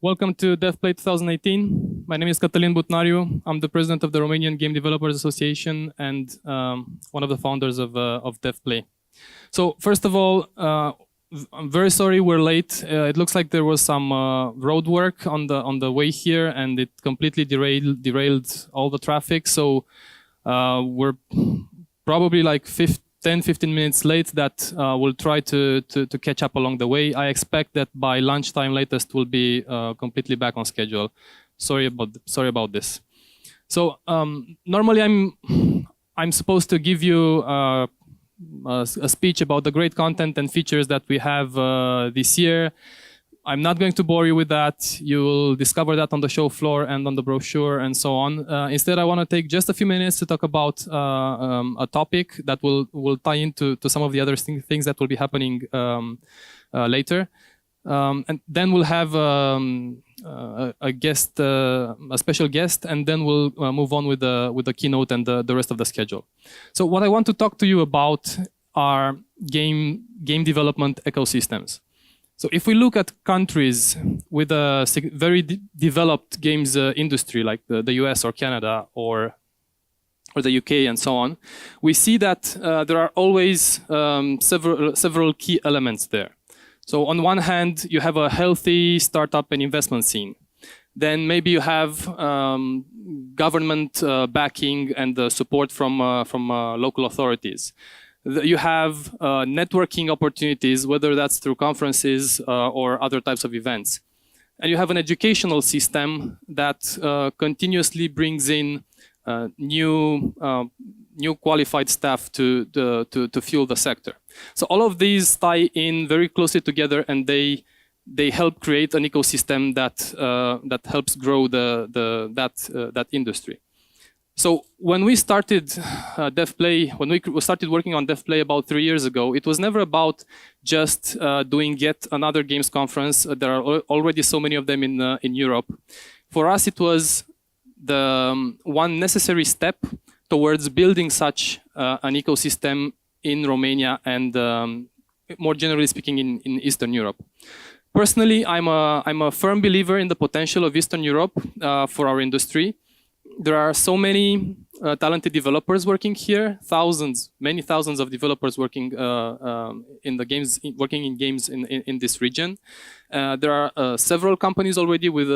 Welcome to Dev.Play 2018. My name is Catalin Butnariu. I'm the president of the Romanian Game Developers Association and one of the founders of Dev.Play. So first of all, I'm very sorry we're late. It looks like there was some road work on the way here, and it completely derailed all the traffic. So we're probably like 10-15 minutes late. That we'll try to catch up along the way. I expect that by lunchtime latest we'll be completely back on schedule. Sorry about this. So normally I'm supposed to give you a speech about the great content and features that we have this year. I'm not going to bore you with that. You will discover that on the show floor and on the brochure and so on. Instead, I want to take just a few minutes to talk about a topic that will tie into some of the other things that will be happening later. And then we'll have a guest, a special guest, and then we'll move on with the keynote and the rest of the schedule. So what I want to talk to you about are game development ecosystems. So if we look at countries with a very developed games industry, like the US or Canada or the UK and so on, we see that there are always several key elements there. So on one hand, you have a healthy startup and investment scene. Then maybe you have government backing and support from local authorities. You have networking opportunities, whether that's through conferences or other types of events. And you have an educational system that continuously brings in new qualified staff to fuel the sector. So all of these tie in very closely together, and they help create an ecosystem that helps grow that industry. So when we started Dev.Play, when we started working on Dev.Play about 3 years ago, it was never about just doing yet another games conference. There are already so many of them in Europe. For us, it was the one necessary step towards building such an ecosystem in Romania and more generally speaking in Eastern Europe. Personally, I'm a firm believer in the potential of Eastern Europe for our industry. There are so many talented developers working here, many thousands of developers working working in games in this region. There are several companies already with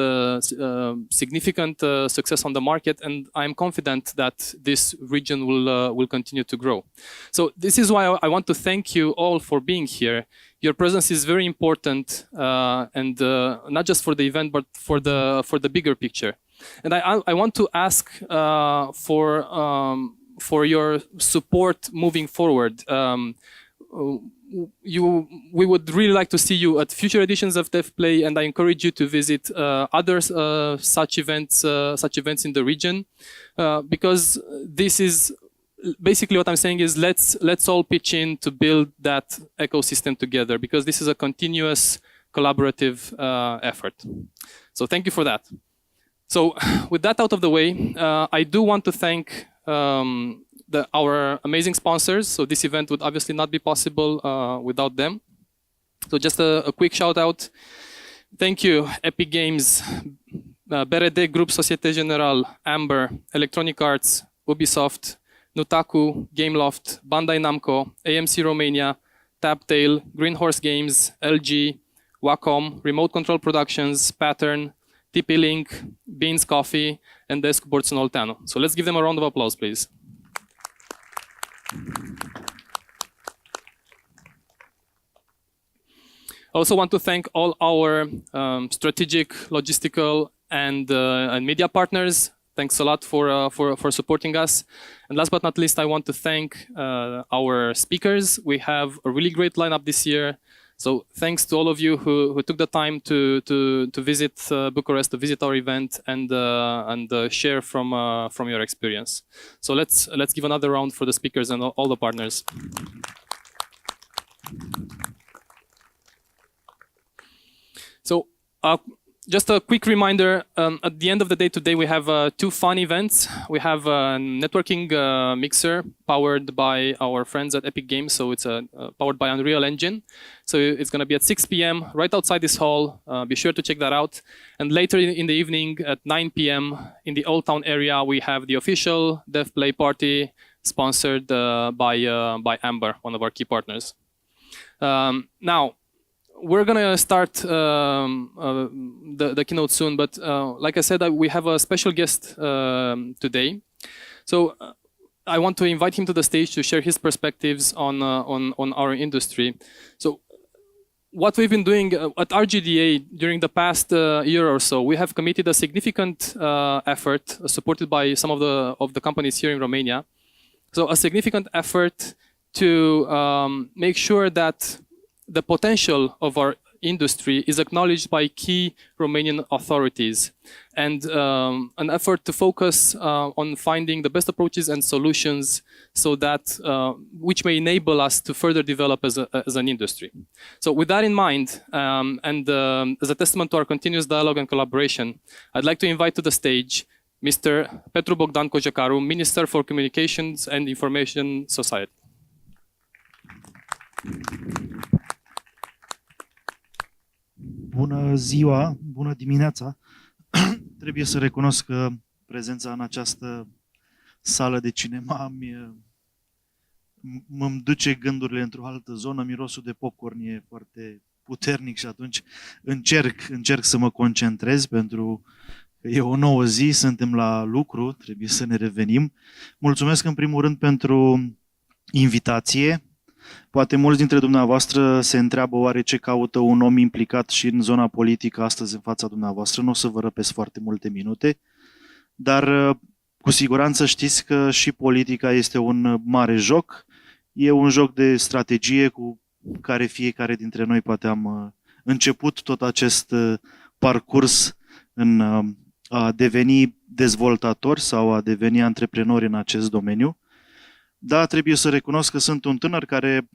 significant success on the market, and I'm confident that this region will continue to grow. So this is why I want to thank you all for being here. Your presence is very important, and not just for the event, but for the bigger picture. And I want to ask for your support moving forward. We would really like to see you at future editions of Dev.Play, and I encourage you to visit other such events in the region, because this is basically what I'm saying is let's all pitch in to build that ecosystem together, because this is a continuous collaborative effort. So thank you for that. So with that out of the way, I do want to thank our amazing sponsors. So this event would obviously not be possible without them. So just a quick shout out. Thank you, Epic Games, BRD Group, Societe Generale, Amber, Electronic Arts, Ubisoft, Nutaku, Gameloft, Bandai Namco, AMC Romania, Taptail, Green Horse Games, LG, Wacom, Remote Control Productions, Pattern, TP-Link, Beans Coffee, and Desk Boards and Oltano. So let's give them a round of applause, please. I also want to thank all our strategic, logistical, and media partners. Thanks a lot for supporting us. And last but not least, I want to thank our speakers. We have a really great lineup this year. So thanks to all of you who took the time to visit Bucharest, to visit our event, and share from your experience. So let's give another round for the speakers and all the partners. So just a quick reminder, at the end of the day today we have two fun events. We have a networking mixer powered by our friends at Epic Games, so it's powered by Unreal Engine. So it's going to be at 6 p.m. right outside this hall. Be sure to check that out. And later in the evening at 9 p.m. in the Old Town area, we have the official Dev.Play party sponsored by Amber, one of our key partners. Now, we're gonna start the keynote soon, but like I said, we have a special guest today. So I want to invite him to the stage to share his perspectives on our industry. So what we've been doing at RGDA during the past year or so, we have committed a significant effort supported by some of the companies here in Romania. So a significant effort to make sure that the potential of our industry is acknowledged by key Romanian authorities, and an effort to focus on finding the best approaches and solutions so that which may enable us to further develop as an industry. So with that in mind, and as a testament to our continuous dialogue and collaboration, I'd like to invite to the stage Mr. Petru Bogdan Cojocaru, Minister for Communications and Information Society. Bună ziua, bună dimineața. Trebuie să recunosc că prezența în această sală de cinema mă duce gândurile într-o altă zonă. Mirosul de popcorn e foarte puternic și atunci încerc să mă concentrez pentru că e o nouă zi, suntem la lucru, trebuie să ne revenim. Mulțumesc în primul rând pentru invitație. Poate mulți dintre dumneavoastră se întreabă oare ce caută un om implicat și în zona politică astăzi în fața dumneavoastră. Nu o să vă răpesc foarte multe minute, dar cu siguranță știți că și politica este un mare joc. E un joc de strategie cu care fiecare dintre noi poate am început tot acest parcurs în a deveni dezvoltatori sau a deveni antreprenori în acest domeniu. Da, trebuie să recunosc că sunt un tânăr care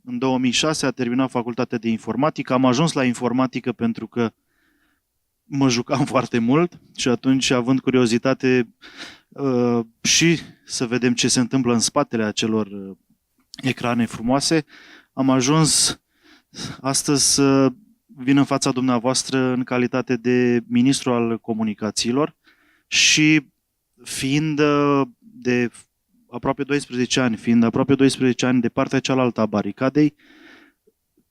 în 2006 a terminat facultatea de informatică. Am ajuns la informatică pentru că mă jucam foarte mult și atunci, având curiozitate și să vedem ce se întâmplă în spatele acelor ecrane frumoase, am ajuns astăzi să vin în fața dumneavoastră în calitate de ministru al comunicațiilor și fiind aproape 12 ani de partea cealaltă a baricadei,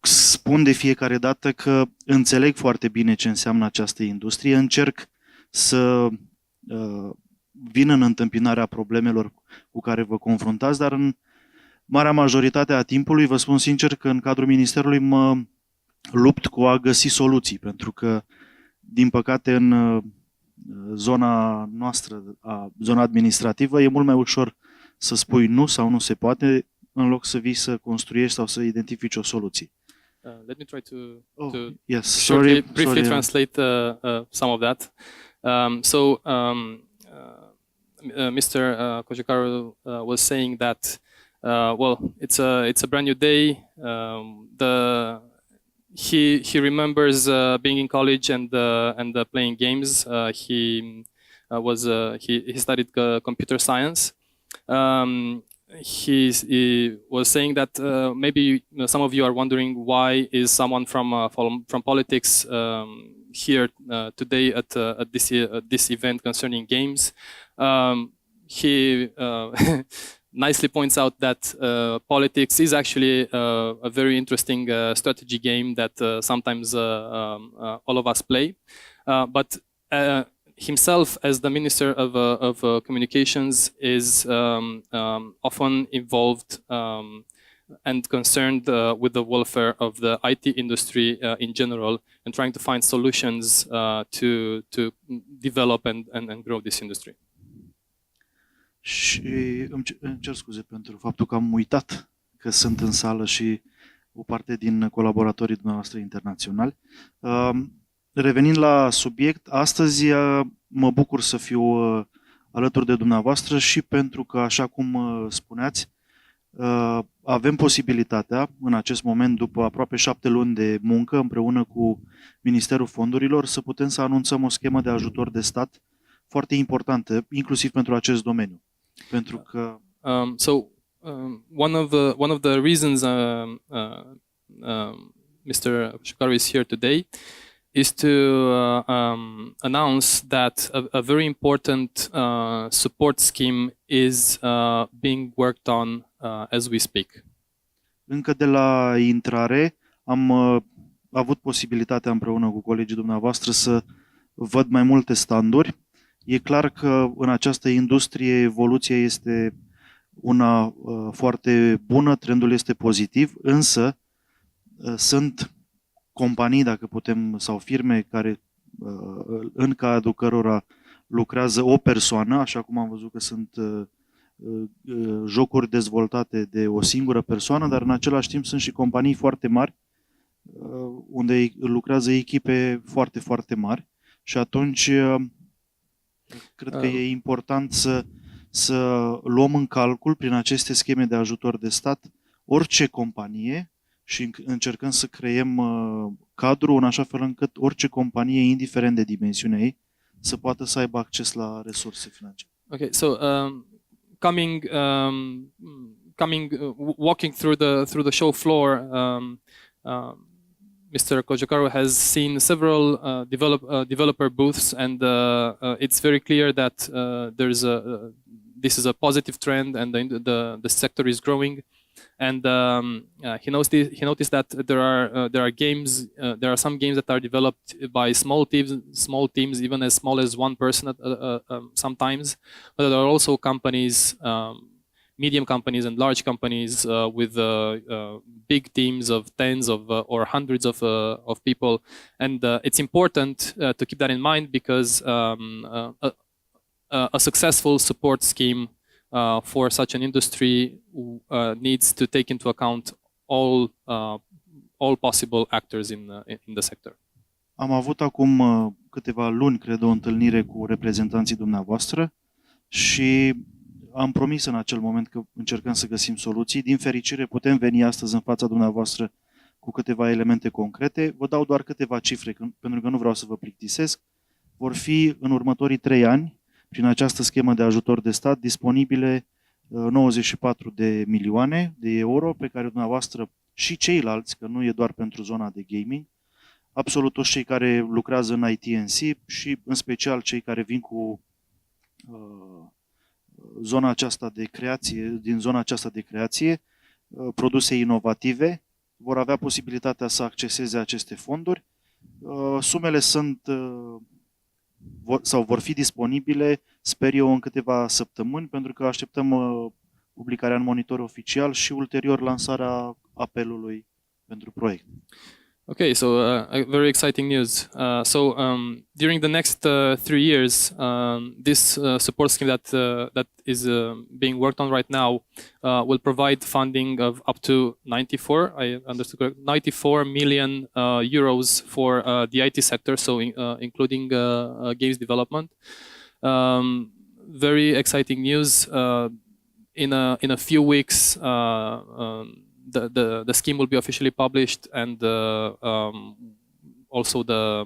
spun de fiecare dată că înțeleg foarte bine ce înseamnă această industrie, încerc să vin în întâmpinarea problemelor cu care vă confruntați, dar în marea majoritate a timpului, vă spun sincer că în cadrul Ministerului mă lupt cu a găsi soluții, pentru că, din păcate, în zona noastră, zona administrativă, e mult mai ușor să spui nu sau nu se poate, în loc să vii să construiești sau să identifici o soluție. Let me try to yes, briefly translate some of that. Mr. Cojocaru was saying that, it's a brand new day. He remembers being in college and playing games. He studied computer science. He was saying that maybe some of you are wondering why is someone from politics here today at this event concerning games. He nicely points out that politics is actually a very interesting strategy game that sometimes all of us play, but himself, as the Minister of Communications, is often involved and concerned with the welfare of the IT industry in general, and trying to find solutions to develop and grow this industry. Și îmi cer scuze pentru faptul că am uitat că sunt în sală și o parte din colaboratorii dumneavoastră internaționali. Revenind la subiect, astăzi mă bucur să fiu alături de dumneavoastră și pentru că, așa cum spuneați, avem posibilitatea, în acest moment, după aproape 7 luni de muncă, împreună cu Ministerul Fondurilor, să putem să anunțăm o schemă de ajutor de stat foarte importantă, inclusiv pentru acest domeniu. Pentru că one of the reasons Mr. Cojocaru is here today is to announce that a very important support scheme is being worked on as we speak. Încă de la intrare am avut posibilitatea împreună cu colegii dumneavoastră să văd mai multe standuri. E clar că în această industrie evoluția este una foarte bună, trendul este pozitiv, însă sunt companii, dacă putem, sau firme care în cadrul cărora lucrează o persoană, așa cum am văzut că sunt jocuri dezvoltate de o singură persoană, dar în același timp sunt și companii foarte mari unde lucrează echipe foarte, foarte mari și atunci cred că e important să luăm în calcul prin aceste scheme de ajutor de stat orice companie și încercăm să creăm cadrul în așa fel încât orice companie, indiferent de dimensiunea ei, să poată să aibă acces la resurse financiare. Okay, so walking through the show floor, Mr. Cojocaru has seen several developer booths, and it's very clear that this is a positive trend, and the sector is growing. And he noticed that there are games. There are some games that are developed by small teams, even as small as one person sometimes. But there are also companies, medium companies and large companies with big teams of tens of or hundreds of people. And it's important to keep that in mind because a successful support scheme for such an industry needs to take into account all possible actors in the sector. Am avut acum câteva luni, cred, o întâlnire cu reprezentanții dumneavoastră și am promis în acel moment că încercăm să găsim soluții. Din fericire putem veni astăzi în fața dumneavoastră cu câteva elemente concrete. Vă dau doar câteva cifre, pentru că nu vreau să vă plictisesc. Vor fi în următorii 3 ani, prin această schemă de ajutor de stat, disponibile 94 de milioane de euro pe care dumneavoastră și ceilalți, că nu e doar pentru zona de gaming, absolut toți cei care lucrează în ITNC și în special cei care vin cu zona aceasta de creație, din zona aceasta de creație, produse inovative, vor avea posibilitatea să acceseze aceste fonduri. Sumele sunt sau vor fi disponibile, sper eu, în câteva săptămâni, pentru că așteptăm publicarea în monitor oficial și ulterior lansarea apelului pentru proiect. Okay, so very exciting news. During the next 3 years, this support scheme that is being worked on right now will provide funding of up to 94 million euros for the IT sector, so including games development. Very exciting news. In a few weeks, the scheme will be officially published, and also the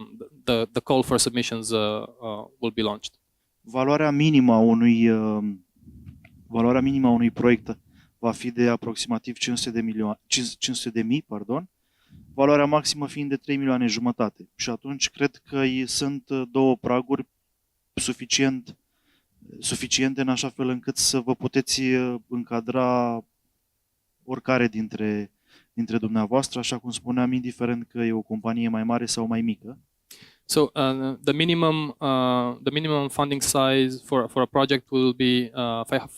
call for submissions will be launched. Valoarea minimă a unui proiect va fi de aproximativ 500.000, valoarea maximă fiind de 3 milioane jumătate. Și atunci cred că sunt două praguri suficiente în așa fel încât să vă puteți încadra oricare dintre dumneavoastră, așa cum spuneam, indiferent că e o companie mai mare sau mai mică. So the minimum funding size for a project will be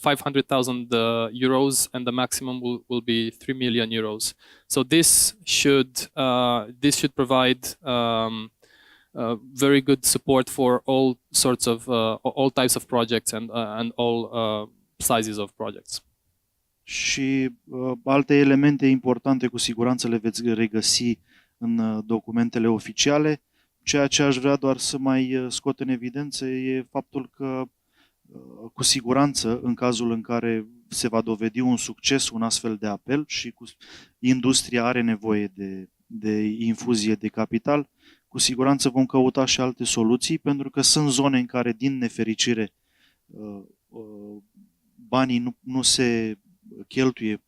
500,000 euros, and the maximum will be 3 million euros. So this should provide very good support for all sorts of all types of projects and all sizes of projects. Și alte elemente importante cu siguranță le veți regăsi în documentele oficiale. Ceea ce aș vrea doar să mai scot în evidență e faptul că Cu siguranță, în cazul în care se va dovedi un succes un astfel de apel și industria are nevoie de infuzie de capital, cu siguranță vom căuta și alte soluții, pentru că sunt zone în care, din nefericire, banii nu se cheltuie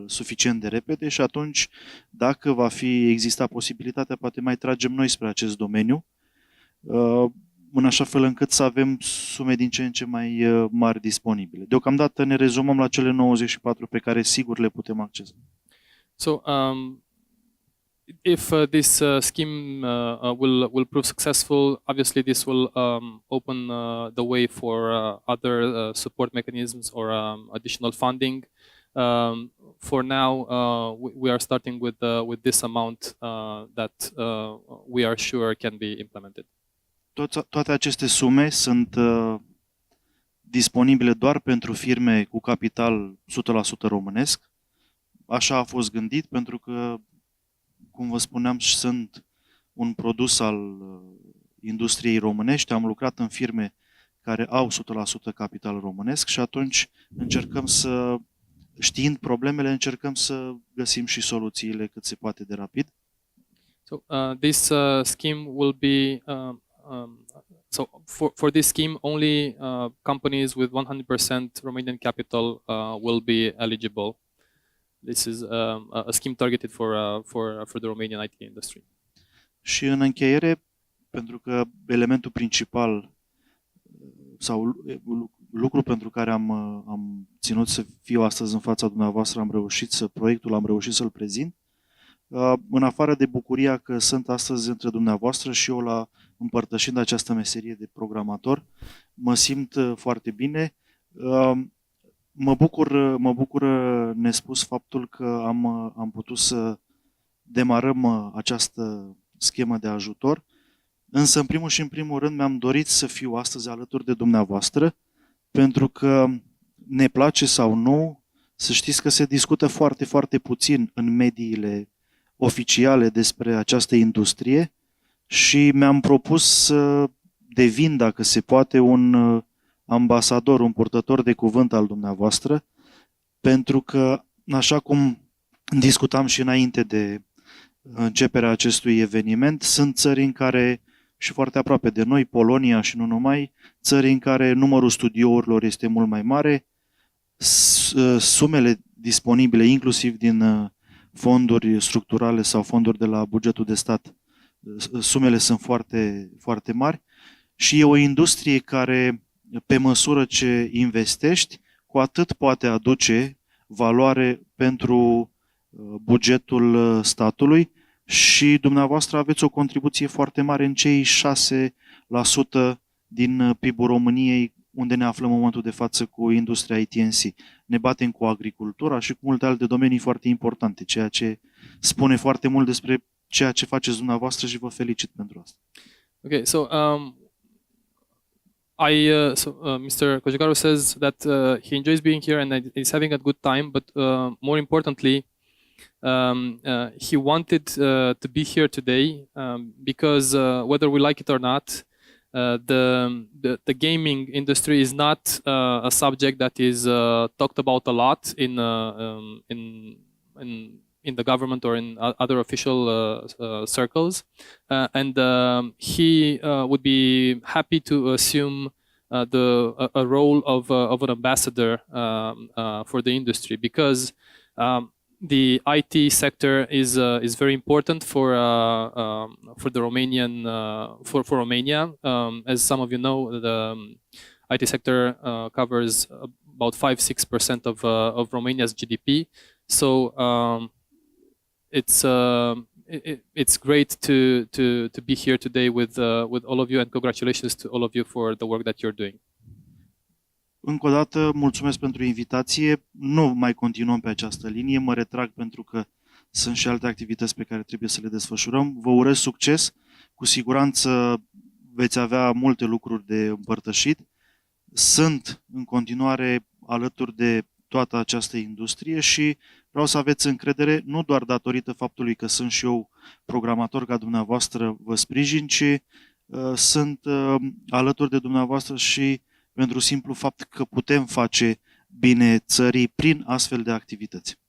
suficient de repede și atunci, dacă va exista posibilitatea, poate mai tragem noi spre acest domeniu, în așa fel încât să avem sume din ce în ce mai mari disponibile. Deocamdată ne rezumăm la cele 94 pe care sigur le putem accesa. So, if this scheme will prove successful, obviously this will open the way for other support mechanisms or additional funding. For now, we are starting with this amount that we are sure can be implemented. Toate aceste sume sunt disponibile doar pentru firme cu capital 100% românesc. Așa a fost gândit, pentru că, cum vă spuneam, sunt un produs al industriei românești. Am lucrat în firme care au 100% capital românesc și atunci încercăm să, știind problemele, încercăm să găsim și soluțiile cât se poate de rapid. So this scheme will be so for this scheme only companies with 100% Romanian capital will be eligible. This is a scheme targeted for the Romanian IT industry. Și în încheiere, pentru că elementul principal sau lucru pentru care am ținut să fiu astăzi în fața dumneavoastră, am reușit să-l prezint. În afară de bucuria că sunt astăzi între dumneavoastră și eu împărtășind această meserie de programator, mă simt foarte bine. Mă bucur nespus faptul că am putut să demarăm această schemă de ajutor, însă în primul și în primul rând mi-am dorit să fiu astăzi alături de dumneavoastră, pentru că ne place sau nu, să știți că se discută foarte, foarte puțin în mediile oficiale despre această industrie și mi-am propus să devin, dacă se poate, un ambasador, un purtător de cuvânt al dumneavoastră, pentru că, așa cum discutam și înainte de începerea acestui eveniment, sunt țări în care, și foarte aproape de noi, Polonia și nu numai, țări în care numărul studiourilor este mult mai mare, sumele disponibile, inclusiv din fonduri structurale sau fonduri de la bugetul de stat, sumele sunt foarte, foarte mari și e o industrie care, pe măsură ce investești, cu atât poate aduce valoare pentru bugetul statului și dumneavoastră aveți o contribuție foarte mare în cei 6% din PIB-ul României, unde ne aflăm în momentul de față cu industria IT&C. Ne batem cu agricultura și cu multe alte domenii foarte importante, ceea ce spune foarte mult despre ceea ce faceți dumneavoastră și vă felicit pentru asta. Okay, so Mr. Cojocaru says that he enjoys being here and is having a good time, but more importantly, he wanted to be here today because whether we like it or not, the gaming industry is not a subject that is talked about a lot in the government or in other official circles, and he would be happy to assume a role of an ambassador for the industry, because the IT sector is very important for the Romanian for Romania. As some of you know, the IT sector covers about 5-6% of Romania's GDP. So it's great to be here today with all of you, and congratulations to all of you for the work that you're doing. Încă o dată, mulțumesc pentru invitație. Nu mai continuăm pe această linie, mă retrag pentru că sunt și alte activități pe care trebuie să le desfășurăm. Vă urez succes, cu siguranță veți avea multe lucruri de împărtășit. Sunt în continuare alături de toată această industrie și vreau să aveți încredere, nu doar datorită faptului că sunt și eu programator ca dumneavoastră, vă sprijin, ci sunt alături de dumneavoastră și pentru simplu fapt că putem face bine țării prin astfel de activități.